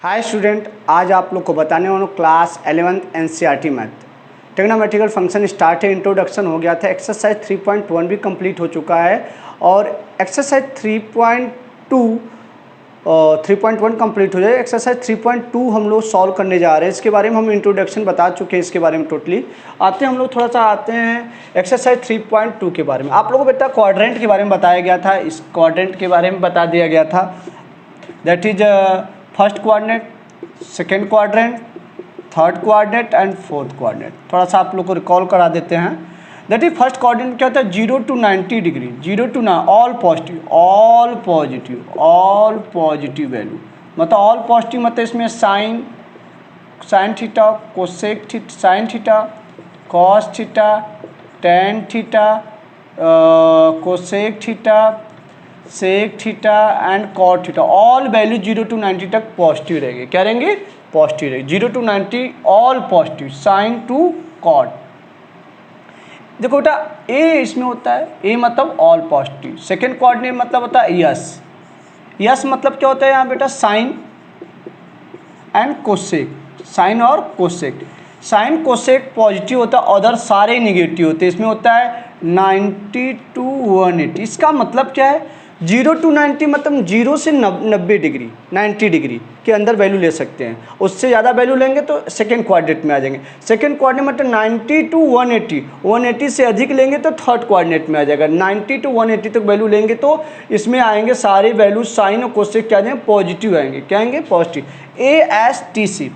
Hi student, आज आप लोग को बताने वाला हूँ class 11th NCERT math trigonometrical function start है। इंट्रोडक्शन हो गया था। एक्सरसाइज 3.1 भी कंप्लीट हो चुका है और एक्सरसाइज 3.1 कंप्लीट हो जाए। एक्सरसाइज 3.2 हम लोग सॉल्व करने जा रहे हैं। इसके बारे में हम इंट्रोडक्शन बता चुके हैं। इसके बारे में टोटली आते हैं हम लोग, थोड़ा सा आते हैं एक्सरसाइज 3.2 के बारे में। आप लोगों को बेटा क्वाड्रेंट के बारे में बताया गया था। इस क्वाड्रेंट के बारे में बता दिया गया था। That is first quadrant, second quadrant, third quadrant and fourth quadrant. थोड़ा सा आप लोग को रिकॉल करा देते हैं। दैट इज फर्स्ट क्वाड्रेंट क्या होता है? 0 to 90 degree, 0 to all positive, all positive, all positive value. मतलब ऑल पॉजिटिव मतलब इसमें sine theta, cosec theta, sine theta, cos theta, tan theta, cosec theta, sec theta and cot theta, all value 0 to 90 तक positive रहेंगे। क्या रहेंगे? Positive रहेंगे। 0 to 90 all positive, sine to cot. देखो बेटा, ए इसमें होता है, ए मतलब ऑल पॉजिटिव। सेकेंड कोऑर्डिनेट मतलब होता है यस। यस मतलब क्या होता है यहाँ बेटा? साइन एंड कोसेक, साइन और कोसेक। साइन कोसेक पॉजिटिव होता है, अदर सारे निगेटिव होते हैं। इसमें होता है 90 to 180। इसका मतलब क्या है? 0 to 90 मतलब 0 से 90 डिग्री, 90 डिग्री के अंदर वैल्यू ले सकते हैं। उससे ज़्यादा वैल्यू लेंगे तो सेकेंड क्वाड्रेंट में आ जाएंगे। सेकेंड क्वाड्रेंट मतलब 90 to 180, 180 से अधिक लेंगे तो थर्ड क्वाड्रेंट में आ जाएगा। 90 to 180 तक वैल्यू लेंगे तो इसमें आएंगे सारे वैल्यू साइन और कोसेक क्या आएंगे? पॉजिटिव आएंगे। क्या आएंगे? Positive. A S T C,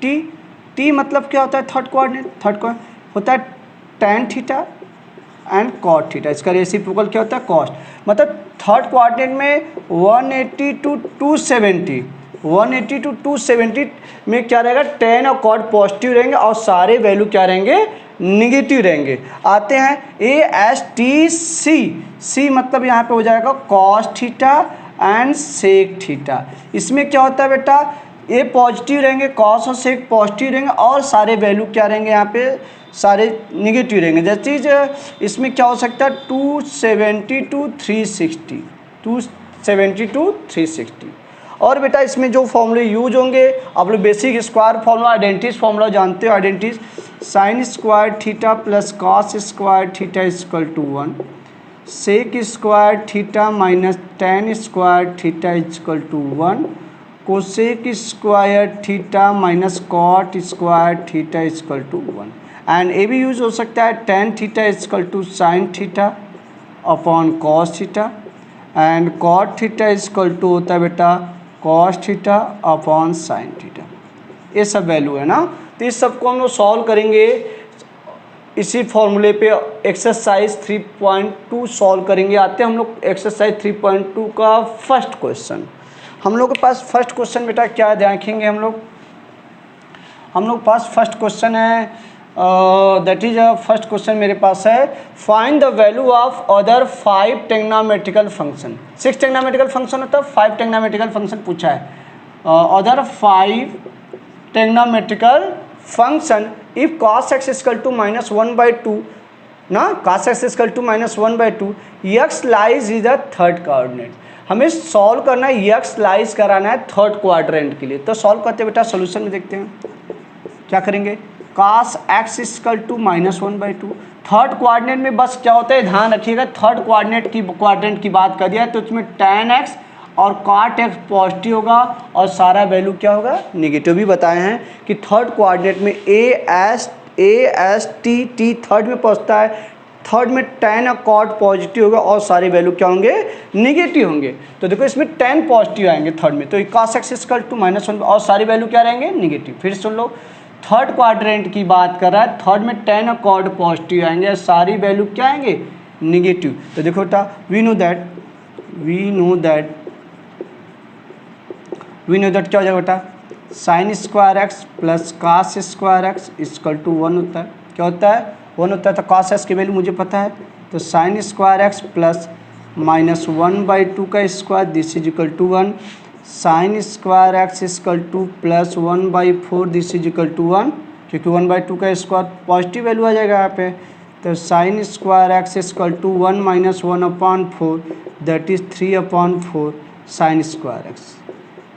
T मतलब क्या होता है? Third quadrant. थर्ड क्वाड्रेंट होता है tan theta and cot theta. इसका रेसिप्रोकल क्या होता है? कॉस्ट। मतलब थर्ड क्वाड्रेंट में 180 to 270, 180 to 270 में क्या रहेगा? टेन और कॉट पॉजिटिव रहेंगे और सारे वैल्यू क्या रहेंगे? निगेटिव रहेंगे। आते हैं ए एस टी सी, सी मतलब यहाँ पे हो जाएगा cos theta and sec theta. इसमें क्या होता है बेटा? ए पॉजिटिव रहेंगे, कॉस और सेक पॉजिटिव रहेंगे और सारे वैल्यू क्या रहेंगे? यहाँ पे सारे निगेटिव रहेंगे। जैसे इसमें क्या हो सकता है? 270 to 360, 270 to 360। और बेटा इसमें जो फॉर्मूले यूज होंगे, आप लोग basic square formula, identity formula जानते हो। Identity sine square theta plus cos square theta equal to 1, sec square theta minus tan square theta equal to 1, cosec square theta minus cot square theta equal to 1। And ए भी use हो सकता है tan theta equal to sine theta upon cos theta and cot theta equal to होता है बेटा cos theta upon sine theta. ये सब वैल्यू है ना। तो इस सबको हम लोग सॉल्व करेंगे इसी फॉर्मूले पे। एक्सरसाइज 3.2 सॉल्व करेंगे। आते हैं हम लोग एक्सरसाइज 3.2 का फर्स्ट क्वेश्चन। हम लोग के पास फर्स्ट क्वेश्चन बेटा क्या देखेंगे हम लोग पास फर्स्ट क्वेश्चन है। दैट इज फर्स्ट क्वेश्चन मेरे पास है, find the value of other 5 trigonometrical function. 6 trigonometrical function होता है, 5 ट्रिग्नोमेट्रिकल फंक्शन पूछा है। Other 5 trigonometrical function if cos x equal to -1/2 ना, cos x equal to -1/2, x lies is the third coordinate. हमें solve करना है, x लाइज कराना है थर्ड क्वाड्रेंट के लिए। तो सॉल्व करते बेटा, सोल्यूशन में देखते हैं क्या करेंगे। cos x equal to -1/2, third quadrant में बस क्या होता है, ध्यान रखिएगा, थर्ड क्वाड्रेंट की बात कर दिया है तो इसमें tan x और cot x पॉजिटिव होगा और सारा वैल्यू क्या होगा? निगेटिव। भी बताए हैं कि थर्ड क्वाड्रेंट में ए एस टी थर्ड में पहुंचता है। थर्ड में tan और cot पॉजिटिव होगा और सारे वैल्यू क्या होंगे? निगेटिव होंगे। तो देखो इसमें tan पॉजिटिव आएंगे थर्ड में, तो cos x इक्वल टू -1 और सारे वैल्यू क्या रहेंगे? निगेटिव। फिर सुन लो, थर्ड क्वाड्रेंट की बात कर रहा है, थर्ड में tan और cot पॉजिटिव आएंगे और सारी वैल्यू क्या आएंगे? निगेटिव। तो देखो बेटा, वी नो दैट क्या हो जाएगा बेटा? Sine square x plus cos square x equal to 1 होता है। क्या होता है? 1 होता है। तो cos x की वैल्यू मुझे पता है, तो साइन स्क्वायर एक्स प्लस -1/2 का square this is equal to 1, sine square x equal to plus 1/4 this is equal to 1, क्योंकि 1/2 का स्क्वायर पॉजिटिव वैल्यू आ जाएगा यहाँ पे। तो sine square x equal to 1 - 1/4 that is 3/4 sine square x.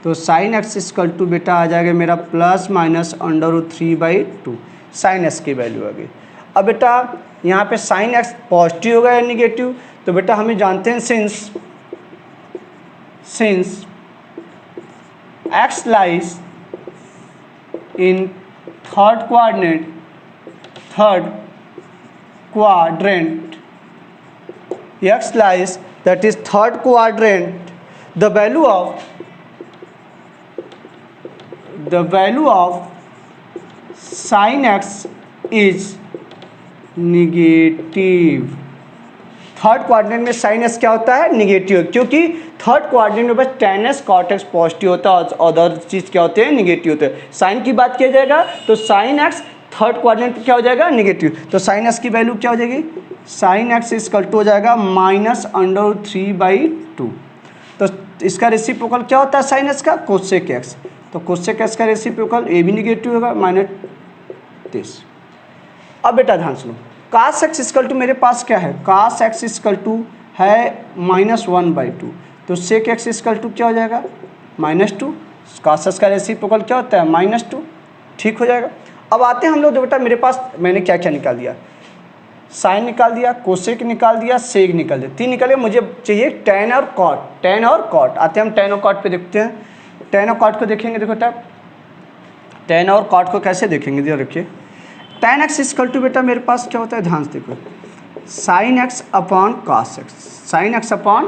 तो sine x equal to बेटा आ जाएगा मेरा प्लस माइनस √3/2 साइन एक्स की वैल्यू आ गई। अब बेटा यहाँ पे साइन एक्स पॉजिटिव होगा या निगेटिव, तो बेटा हमें जानते हैं since x lies in third quadrant x lies that is third quadrant, the value of sin x is negative। Third quadrant में साइन एक्स क्या होता है, निगेटिव, क्योंकि थर्ड क्वाड्रेंट में बस tan x cot x positive होता है और अदर चीज़ क्या होते हैं, निगेटिव होते हैं। साइन की बात किया जाएगा तो साइन एक्स थर्ड क्वाड्रेंट क्या हो जाएगा, निगेटिव। तो साइन एक्स की वैल्यू क्या हो जाएगी, साइन एक्स इक्वल टू हो जाएगा -√3/2। तो इसका रेसिप्रोकल क्या होता है साइन एक्स का, कोसेक एक्स। तो कोसेक एक्स का रेसिप्रोकल ए भी निगेटिव होगा -30। अब बेटा ध्यान सुनो, कास एक्स इक्वल टू मेरे पास क्या है, कास एक्स इक्वल टू है -1/2, तो सेक एक्स इक्वल टू क्या हो जाएगा, -2। कास एक्स का रेसिप्रोकल क्या होता है, -2, ठीक हो जाएगा। अब आते हैं हम लोग, जो बेटा मेरे पास मैंने क्या क्या निकाल दिया, साइन निकाल दिया, कोसेक निकाल दिया, सेक निकाल दिया, 3 निकाले। मुझे चाहिए tan और cot। आते हैं हम tan और cot पे देखते हैं। tan और cot को देखेंगे, देखो बेटा tan और cot को कैसे देखेंगे, जरा रखिए। tan x इक्वल टू बेटा मेरे पास क्या होता है, ध्यान से देखो, साइन एक्स अपॉन कास एक्स, साइन एक्स अपॉन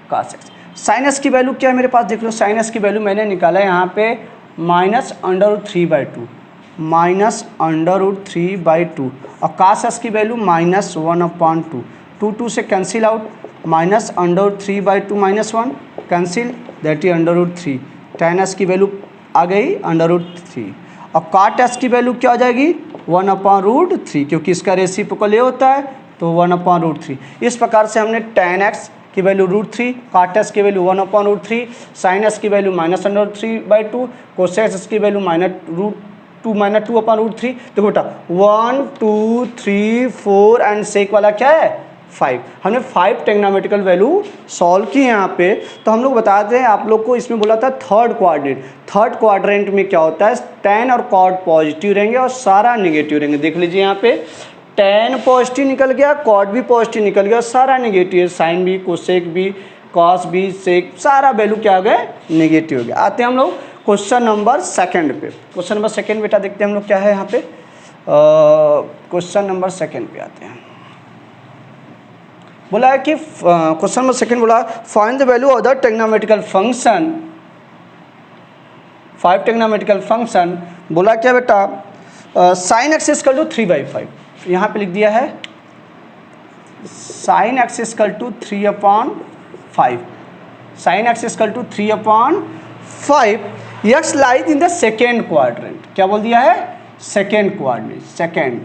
कास एक्स। साइन एक्स की वैल्यू क्या है मेरे पास, देख लो, साइन एक्स की वैल्यू मैंने निकाला है यहाँ पे -√3/2 और कास एक्स की वैल्यू -1/2। 2 से cancel out, -√3/2 -1 cancel, that is √3। tan x की वैल्यू आ गई √3 और काट एक्स की वैल्यू क्या हो जाएगी, 1/√3, क्योंकि इसका रेसिप्रोकल ये होता है, तो 1/√3। इस प्रकार से हमने tan x की वैल्यू √3, काट एक्स की वैल्यू 1/√3, साइन एक्स की वैल्यू -√3/2, कोसेक एक्स की वैल्यू -2/√3। तो बेटा 1 2 3 4 एंड सेक वाला क्या है, 5। हमने 5 टेग्नोमेट्रिकल वैल्यू सॉल्व की यहाँ पे। तो हम लोग बताते हैं आप लोग को, इसमें बोला था थर्ड क्वाड्रेंट में क्या होता है, tan और cot पॉजिटिव रहेंगे और सारा निगेटिव रहेंगे। देख लीजिए यहाँ पे tan पॉजिटिव निकल गया, cot भी पॉजिटिव निकल गया और सारा निगेटिव है, साइन भी, कोसेक भी, कॉस भी, सेक, सारा वैल्यू क्या हो गए, निगेटिव हो गया। आते हैं हम लोग क्वेश्चन नंबर 2 पे। क्वेश्चन नंबर 2 बेटा देखते हैं हम लोग क्या है यहाँ पे। क्वेश्चन नंबर 2 पे आते हैं। बोला है कि क्वेश्चन नंबर 2 बोला, find the value of the trigonometrical function, 5 trigonometrical function. बोला क्या बेटा, साइन एक्स इक्वल टू 3/5, यहाँ पे लिख दिया है sine x equal to 3/5, sine x equal to 3/5, x lies in the second quadrant. क्या बोल दिया है, सेकेंड क्वाड्रेंट, सेकेंड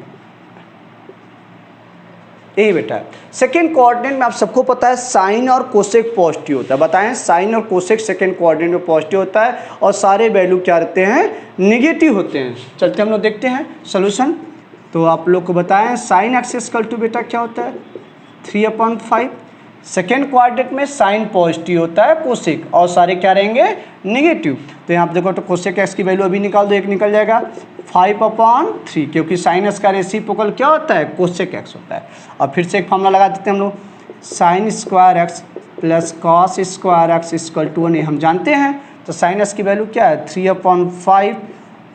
ए बेटा। सेकेंड क्वाड्रेंट में आप सबको पता है साइन और कोसेक पॉजिटिव होता है, बताएं, साइन और कोसेक सेकेंड क्वाड्रेंट में पॉजिटिव होता है और सारे वैल्यू क्या रहते हैं, निगेटिव होते हैं। चलते हम लोग देखते हैं सॉल्यूशन। तो आप लोग को बताएं, साइन एक्स इक्वल टू बेटा क्या होता है, 3/5। सेकेंड क्वाड्रेंट में साइन पॉजिटिव होता है, कोसेक और सारे क्या रहेंगे, निगेटिव। तो यहाँ पे देखो, तो कोसेक एक्स की वैल्यू अभी निकाल दो, 1 निकल जाएगा, 5/3, क्योंकि साइन एक्स का रेसिप्रोकल क्या होता है, कोसेक एक्स होता है। और फिर से एक फॉर्मूला लगा देते हैं हम लोग, sine square x plus cos square x equal to 1, हम जानते हैं। तो साइन एक्स की वैल्यू क्या है, 3/5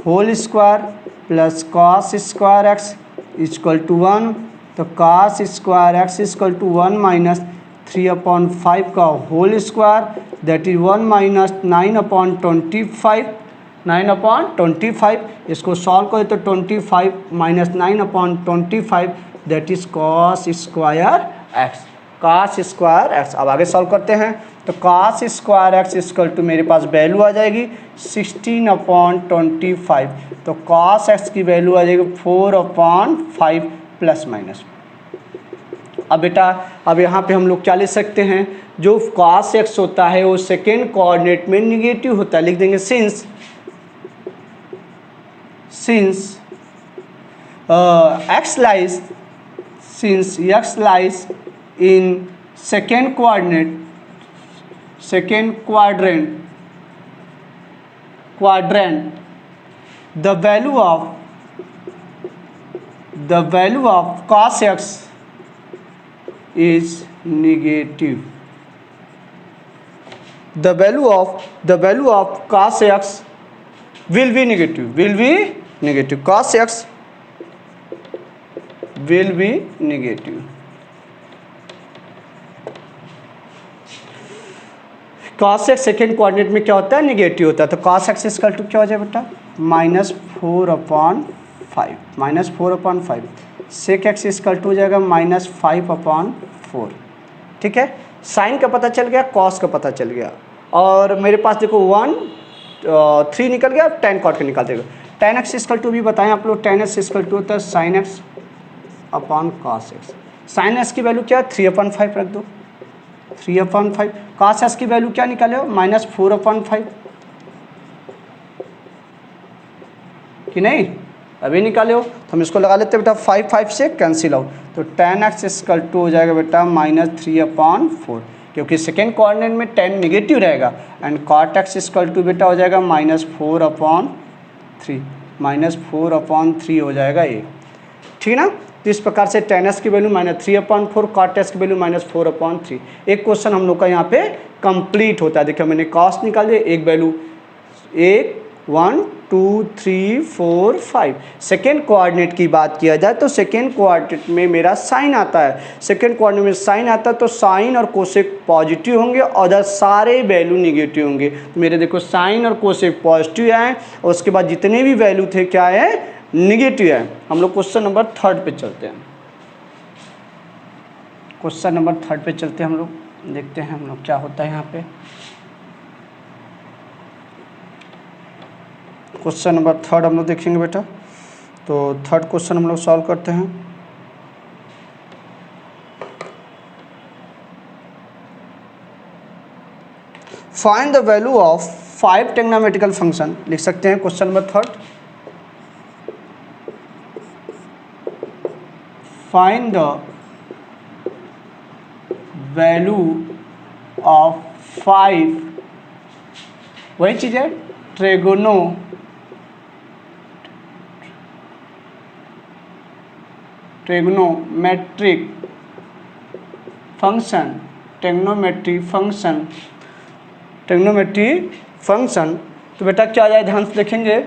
whole square plus cos square x equal to 1। तो cos square x equal to 1 minus 3/5 का whole square, that is 1 minus 9/25, 9/25। इसको सॉल्व करें तो 25 minus 9/25, that is cos square x, cos square x. अब आगे सॉल्व करते हैं। तो cos square x equal to मेरे पास वैल्यू आ जाएगी 16/25। तो कॉस एक्स की वैल्यू आ जाएगी 4/5 प्लस माइनस। अब बेटा अब यहाँ पे हम लोग क्या ले सकते हैं, जो कॉस एक्स होता है वो सेकेंड कोऑर्डिनेट में निगेटिव होता है, लिख देंगे since x lies in second quadrant quadrant, the value of cos x is negative. The value of cos x will be negative. Cos x will be negative. cos x second coordinate में क्या होता है, negative होता है, तो cos x equal to क्या हो जाए बेटा, -4/5 सेक एक्स इक्वल टू हो जाएगा -5/4। ठीक है, साइन का पता चल गया, कॉस का पता चल गया, और मेरे पास देखो 3 निकल गया, tan cot का निकाल देगा। tan x इक्वल टू भी बताएं आप लोग, tan x इक्वल टू होता है sin x upon cos x। sin x की वैल्यू क्या है, 3/5 रख दो, 3/5। cos x की वैल्यू क्या निकाले हो, -4/5 कि नहीं, अभी निकाले हो, तो हम इसको लगा लेते हैं बेटा, 5 से कैंसिल आउट, तो tan x इक्वल टू हो जाएगा बेटा -3/4, क्योंकि सेकेंड कोऑर्डिनेट में tan नेगेटिव रहेगा, and cot x equal to बेटा हो जाएगा -4/3 हो जाएगा ये। ठीक है ना, तो इस प्रकार से tan x की वैल्यू -3/4, cot x की वैल्यू -4/3। एक क्वेश्चन हम लोग का यहाँ पे कंप्लीट होता है। देखिए मैंने cos निकाल दिया, एक वैल्यू 1 2 3 4 5। सेकेंड कोऑर्डिनेट की बात किया जाए तो सेकेंड कोऑर्डिनेट में मेरा साइन आता है, सेकेंड कोऑर्डिनेट में साइन आता है, तो साइन और कोसेक पॉजिटिव होंगे और अदर सारे वैल्यू निगेटिव होंगे। तो मेरे देखो साइन और कोसेक पॉजिटिव आए, और उसके बाद जितने भी वैल्यू थे क्या है, निगेटिव है। हम लोग क्वेश्चन नंबर 3 पे चलते हैं, क्वेश्चन नंबर 3 पे चलते हैं हम लोग, देखते हैं हम लोग क्या होता है यहाँ पे। क्वेश्चन नंबर 3 हम लोग देखेंगे बेटा, तो 3rd क्वेश्चन हम लोग सॉल्व करते हैं। Find the value of 5 trigonometrical function, लिख सकते हैं question number 3rd। Find the value of 5, वही चीज़ है, ट्रिग्नोमेट्रिक फंक्शन। तो बेटा क्या आ जाए, ध्यान से देखेंगे,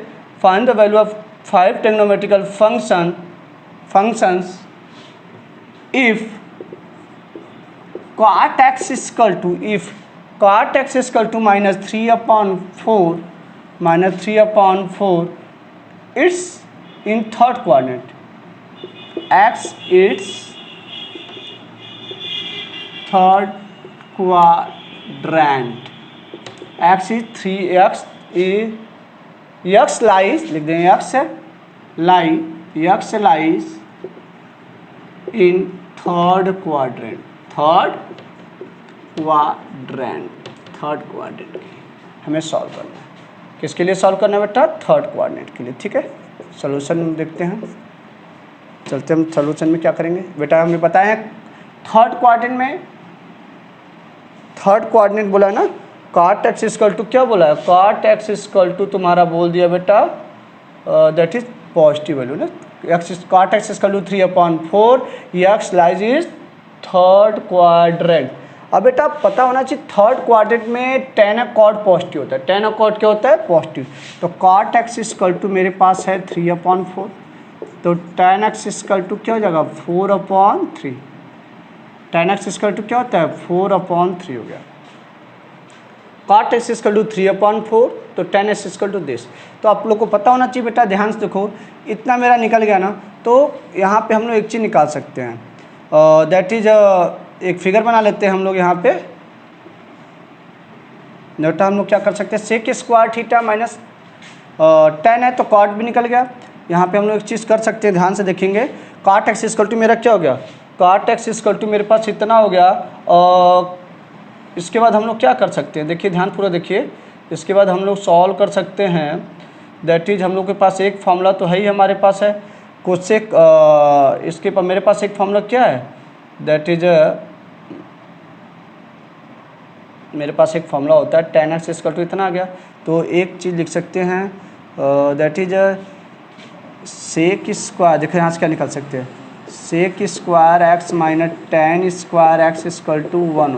find the value of 5 trigonometrical functions if cot x equal to -3/4 it's in third coordinate, x it's third quadrant, x is 3x lies, लिख देंगे x lies in third quadrant हमें सॉल्व करना है। किसके लिए सॉल्व करना है बेटा, थर्ड कोऑर्डिनेट के लिए। ठीक है, सॉल्यूशन देखते हैं, चलते हम सॉल्यूशन में क्या करेंगे बेटा। हमें बताया थर्ड कोऑर्डिनेट बोला है ना, cot x इक्वल टू क्या बोला है, cot x इक्वल टू तुम्हारा बोल दिया बेटा दैट इज पॉजिटिव वैल्यू ना, cot x equal to 3/4, x lies is third quadrant. अब बेटा पता होना चाहिए थर्ड क्वाड्रेंट में tan cot पॉजिटिव होता है, tan cot क्या होता है, पॉजिटिव, तो cot x इक्वल टू मेरे पास है 3/4, तो tan x इक्वल टू क्या हो जाएगा 4/3, tan x इक्वल टू क्या होता है 4/3 हो गया, cot x इक्वल टू 3/4, तो tan x equal to this. तो आप लोग को पता होना चाहिए बेटा, ध्यान से देखो, इतना मेरा निकल गया ना, तो यहाँ पे हम लोग एक चीज़ निकाल सकते हैं, दैट इज एक फिगर बना लेते हैं हम लोग यहाँ पे। बेटा हम लोग क्या कर सकते हैं, sec square theta minus tan है तो cot भी निकल गया। यहाँ पे हम लोग एक चीज़ कर सकते हैं, ध्यान से देखेंगे, cot x इक्वल टू मेरा क्या हो गया, cot x इक्वल टू मेरे पास इतना हो गया, और इसके बाद हम लोग क्या कर सकते हैं, देखिए ध्यान पूरा देखिए, इसके बाद हम लोग सॉल्व कर सकते हैं, दैट इज हम लोग के पास एक फॉर्मूला तो है ही हमारे पास है, कोसेक इसके पास मेरे पास एक फॉर्मूला क्या है, दैट इज मेरे पास एक फॉर्मूला होता है tan x इक्वल टू इतना आ गया, तो एक चीज़ लिख सकते हैं दैट इज सेक स्क्वायर, देखो यहाँ से क्या निकाल सकते हैं, sec square x minus tan square x equal to 1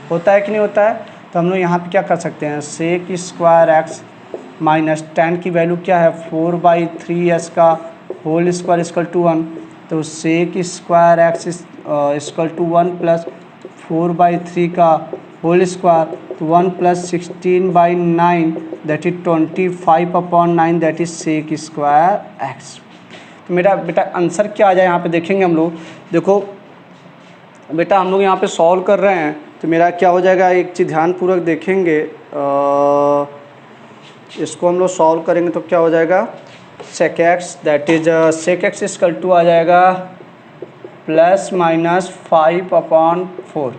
होता है कि नहीं होता है। तो हम लोग यहाँ पे क्या कर सकते हैं, sec square x minus tan की वैल्यू क्या है 4/3 का होल स्क्वायर इक्वल टू 1, तो sec square x equal to 1 plus 4/3 का होल स्क्वायर, तो 1 plus 16/9 that is 25/9 that is sec square x. तो मेरा बेटा आंसर क्या आ जाए यहाँ पे देखेंगे हम लोग। देखो बेटा हम लोग यहाँ पे सॉल्व कर रहे हैं, तो मेरा क्या हो जाएगा, एक चीज़ ध्यानपूर्वक देखेंगे, इसको हम लोग सॉल्व करेंगे तो क्या हो जाएगा, sec x that is sec x equal to आ जाएगा ±5/4।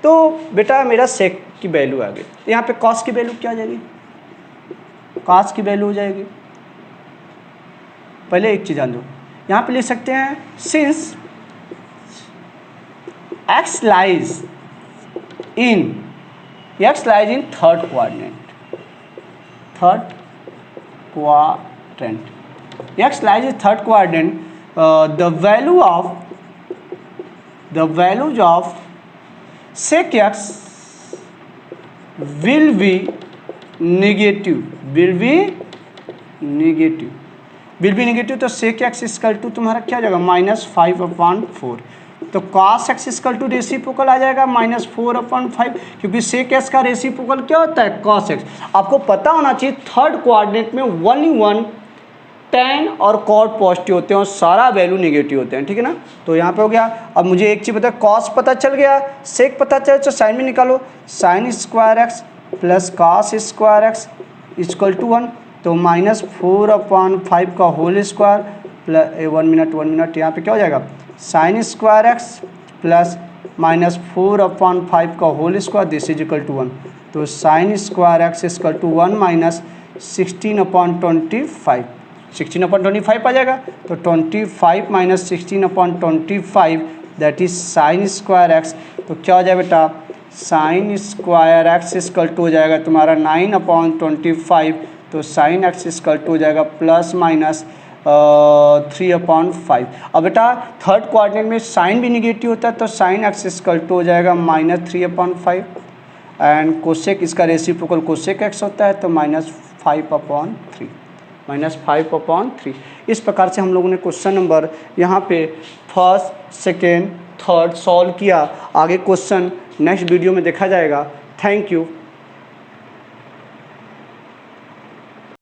तो बेटा मेरा सेक की वैल्यू आ गई, यहाँ पे कॉस की वैल्यू क्या आ जाएगी, कॉस की वैल्यू हो जाएगी। पहले एक चीज़ जान लो, यहाँ पे लिख सकते हैं since x lies in third quadrant, x lies in third quadrant, the values of sec x will be negative, तो sec x इक्वल टू तुम्हारा क्या हो जाएगा -5/4। तो cos x equal to reciprocal आ जाएगा -4/5, क्योंकि sec x का रेसिप्रोकल क्या होता है cos x। आपको पता होना चाहिए थर्ड क्वाड्रेंट में 1 tan और cot पॉजिटिव होते हैं और सारा वैल्यू नेगेटिव होते हैं, ठीक है ना। तो यहाँ पे हो गया। अब मुझे एक चीज़ पता है, cos पता चल गया, sec पता चले तो साइन में निकालो, sin square x plus cos square x equal to 1, तो -4/5 का होल स्क्वायर प्लस 1 मिनट यहाँ पे क्या हो जाएगा, sin स्क्वायर एक्स प्लस -4/5 का whole square this is equal to 1, तो sin square x equal to 1 minus 16/25, 16/25 आ जाएगा। तो 25 minus 16/25 that is sin square x. तो क्या हो जाएगा बेटा, sin square x equal to हो जाएगा तुम्हारा 9/25, तो sin x इक्वल टू हो जाएगा ±3/5। अब बेटा थर्ड क्वाड्रेंट में साइन भी निगेटिव होता है, तो sin x इक्वल टू हो जाएगा -3/5 एंड कोसेक इसका रेसिप्रोकल कोसेक x होता है, तो -5/3। इस प्रकार से हम लोगों ने क्वेश्चन नंबर यहाँ पे फर्स्ट सेकेंड थर्ड सॉल्व किया। आगे क्वेश्चन नेक्स्ट वीडियो में देखा जाएगा। Thank you.